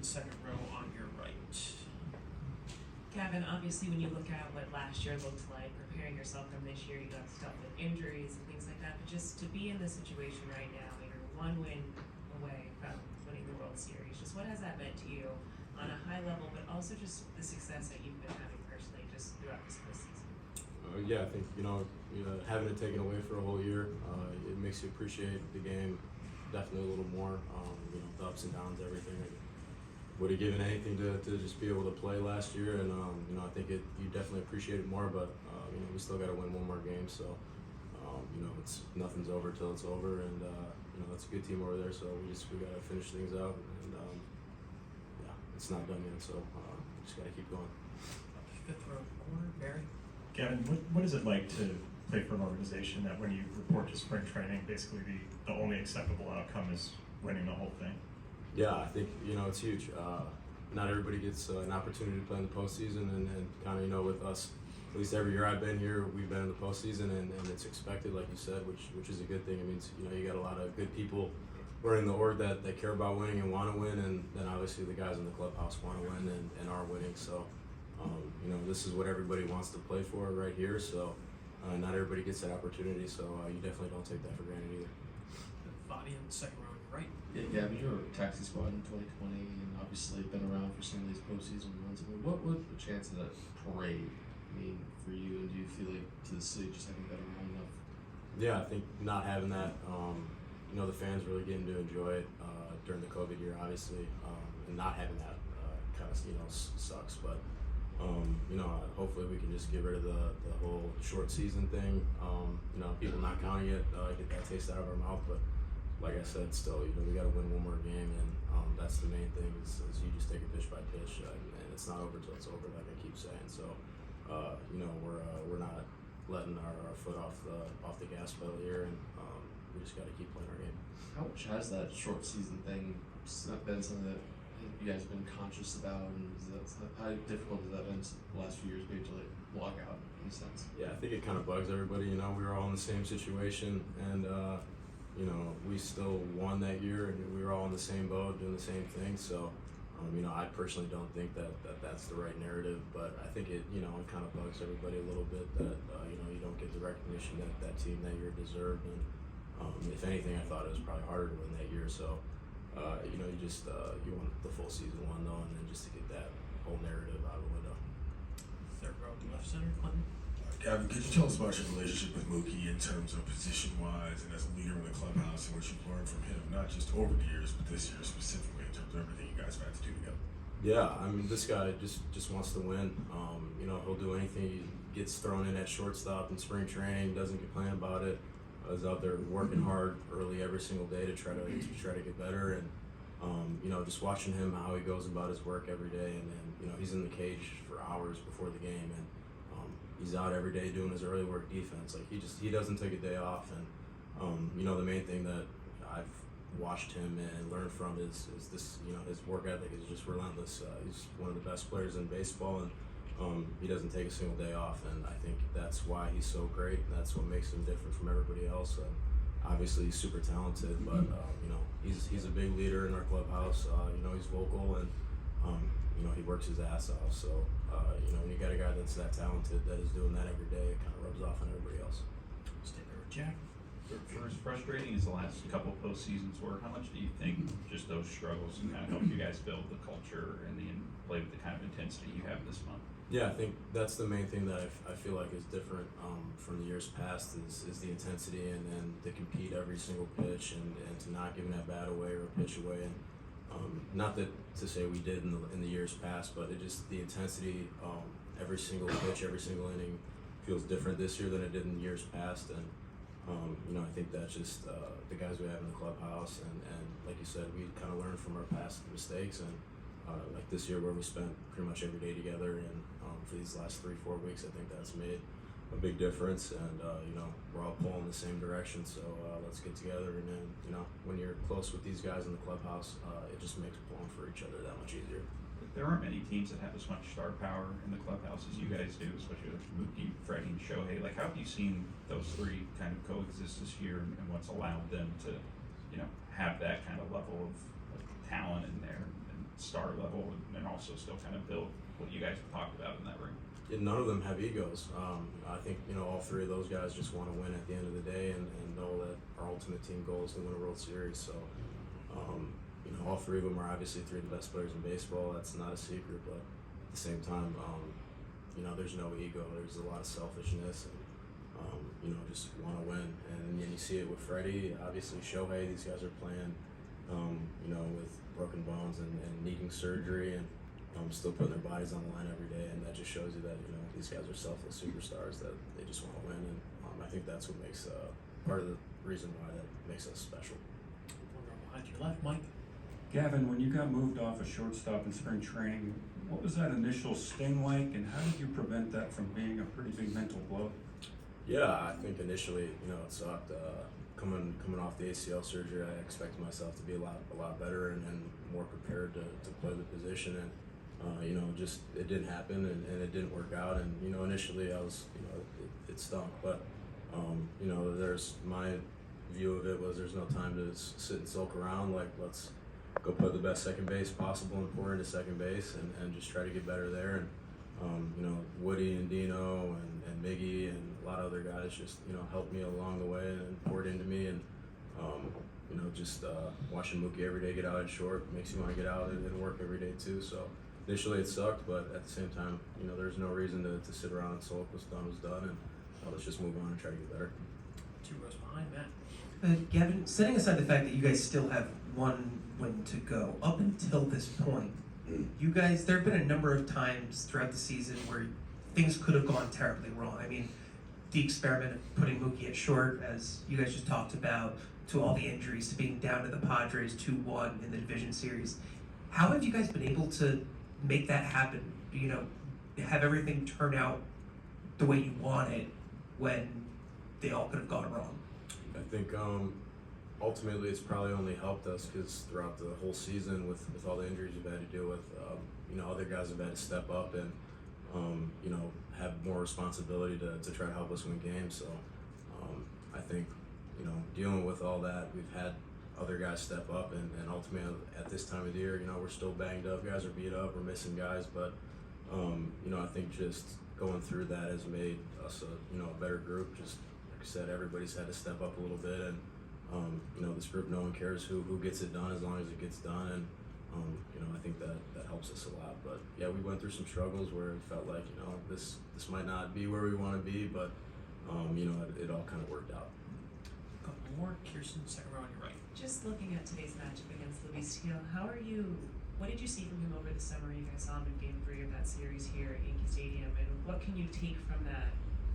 second row on your right. Gavin, obviously when you look at what last year looked like, preparing yourself from this year, you got stuck with injuries and things like that, but just to be in this situation right now, you're one win away from winning the World Series, just what has that meant to you on a high level, but also just the success that you've been having personally just throughout this postseason? Yeah, I think, having it taken away for a whole year, it makes you appreciate the game definitely a little more, the ups and downs, everything. I would have given anything to just be able to play last year, and I think you definitely appreciate it more. But we still got to win one more game, so it's nothing's over till it's over, and it's a good team over there. So we got to finish things out, and it's not done yet. So just got to keep going. Fifth row corner, Barry. Gavin, what is it like to play for an organization that when you report to spring training, basically the only acceptable outcome is winning the whole thing? Yeah, I think it's huge. Not everybody gets an opportunity to play in the postseason, and kind of with us, at least every year I've been here, we've been in the postseason, and it's expected, like you said, which is a good thing. It means you got a lot of good people running the org that care about winning and want to win, and then obviously the guys in the clubhouse want to win and are winning. So this is what everybody wants to play for right here. So not everybody gets that opportunity. So you definitely don't take that for granted either. Bobby in the second row on your right. Yeah, Gavin, you were a taxi squad in 2020 and obviously been around for some of these postseason runs. I mean, what would the chance of that parade mean for you, and do you feel like to the city just having been around enough? Yeah, I think not having that, the fans really getting to enjoy it during the COVID year, obviously, and not having that kind of, sucks. But, hopefully we can just get rid of the whole short season thing. People not counting it, get that taste out of our mouth. But like I said, still, we got to win one more game, and that's the main thing is you just take it pitch by pitch, and it's not over till it's over, like I keep saying. So, we're not letting our foot off the gas pedal here, and we just got to keep playing our game. How much has that short season thing been something that you guys have been conscious about, and how difficult has that been the last few years, maybe to block out in a sense? Yeah, I think it kind of bugs everybody. We were all in the same situation, and we still won that year, and we were all in the same boat doing the same thing. So, I personally don't think that's the right narrative, but I think it kind of bugs everybody a little bit that you don't get the recognition that team that year deserved. And if anything, I thought it was probably harder to win that year. So, you want the full season one though, and then just to get that whole narrative out of the window. Third row left center, Clinton. Gavin, could you tell us about your relationship with Mookie in terms of position-wise and as a leader in the clubhouse, and what you've learned from him, not just over the years, but this year specifically in terms of everything you guys have had to do together? Yeah, this guy just wants to win. He'll do anything. He gets thrown in at shortstop in spring training, doesn't complain about it. Is out there working hard early every single day to try to get better, and just watching him how he goes about his work every day, and then he's in the cage for hours before the game, and he's out every day doing his early work defense. Like he doesn't take a day off, and the main thing that I've watched him and learned from is this his work ethic is just relentless. He's one of the best players in baseball, and he doesn't take a single day off, and I think that's why he's so great. That's what makes him different from everybody else. Obviously he's super talented, but he's a big leader in our clubhouse. He's vocal, and he works his ass off. So when you got a guy that's that talented that is doing that every day, it kind of rubs off on everybody else. Stay there with Jack. For as frustrating as the last couple of postseasons were, how much do you think just those struggles can kind of help you guys build the culture and play with the kind of intensity you have this month? Yeah, I think that's the main thing that I feel like is different from the years past is the intensity, and then to compete every single pitch, and to not giving that bat away or a pitch away. And not that to say we did in the years past, but it just the intensity, every single pitch, every single inning feels different this year than it did in years past. And I think that's just the guys we have in the clubhouse, and like you said, we kind of learned from our past mistakes, and like this year where we spent pretty much every day together, and for these last 3-4 weeks, I think that's made a big difference, and we're all pulling the same direction. So let's get together, and then when you're close with these guys in the clubhouse, it just makes pulling for each other that much easier. There aren't many teams that have as much star power in the clubhouse as you guys do, especially with Mookie, Freddie, and Shohei. Like, how have you seen those three kind of coexist this year, and what's allowed them to, have that kind of level of talent in there and star level and also still kind of build what you guys have talked about in that room? And none of them have egos. I think, all three of those guys just want to win at the end of the day and know that our ultimate team goal is to win a World Series. So, all three of them are obviously three of the best players in baseball. That's not a secret, but at the same time, there's no ego. There's a lot of selfishness and, just want to win. And then you see it with Freddie, obviously Shohei, these guys are playing, with broken bones and needing surgery and still putting their bodies on the line every day. And that just shows you that, these guys are selfless superstars that they just want to win. And I think that's what makes part of the reason why that makes us special. One row behind your left, Mike. Gavin, when you got moved off a shortstop in spring training, what was that initial sting like, and how did you prevent that from being a pretty big mental blow? Yeah, I think initially, it sucked. Coming off the ACL surgery, I expected myself to be a lot better and more prepared to play the position. And just it didn't happen and it didn't work out. And initially I was, it stunk. But there's my view of it was there's no time to sit and sulk around. Like, let's go put the best second base possible and pour into second base and just try to get better there. And Woody and Dino and Miggy and a lot of other guys just helped me along the way and poured into me. And just watching Mookie every day get out at short makes you want to get out and work every day too. So initially it sucked, but at the same time, there's no reason to sit around and sulk. What's done was done, and let's just move on and try to get better. 2 rows behind, Matt. Gavin, setting aside the fact that you guys still have one win to go, up until this point, you guys, there have been a number of times throughout the season where things could have gone terribly wrong. I mean, the experiment of putting Mookie at short, as you guys just talked about, to all the injuries, to being down to the Padres 2-1 in the division series. How have you guys been able to make that happen? Have everything turn out the way you want it when they all could have gone wrong? I think ultimately it's probably only helped us because throughout the whole season with all the injuries we've had to deal with, other guys have had to step up and have more responsibility to try to help us win games. So I think dealing with all that, we've had other guys step up and ultimately at this time of the year, we're still banged up, guys are beat up, we're missing guys, but I think just going through that has made us a better group. Just like I said, everybody's had to step up a little bit, and this group, no one cares who gets it done as long as it gets done. And I think that helps us a lot. But yeah, we went through some struggles where it felt like this might not be where we want to be, but it all kind of worked out. Couple more. Kirsten, second row on your right. Just looking at today's matchup against Luis Steele, what did you see from him over the summer? You guys saw him in Game 3 of that series here at Yankee Stadium, and what can you take from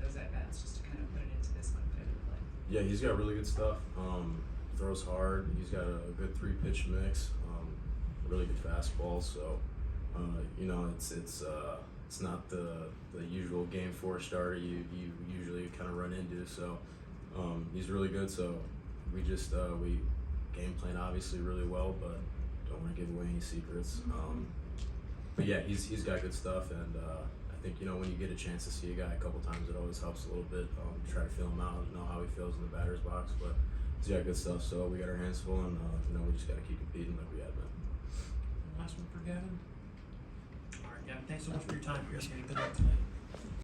those at-bats just to kind of put it into this one pivot play? Yeah, he's got really good stuff. Throws hard. He's got a good 3-pitch mix. Really good fastball. So, it's not the usual Game 4 starter you usually kind of run into. So, he's really good. So, we just we game plan obviously really well, but don't want to give away any secrets. But yeah, he's got good stuff, and I think when you get a chance to see a guy a couple times, it always helps a little bit. Try to feel him out, know how he feels in the batter's box, but he's got good stuff. So we got our hands full, and we just got to keep competing like we have been. Last one for Gavin. All right, Gavin, thanks so much for your time here. Good luck tonight.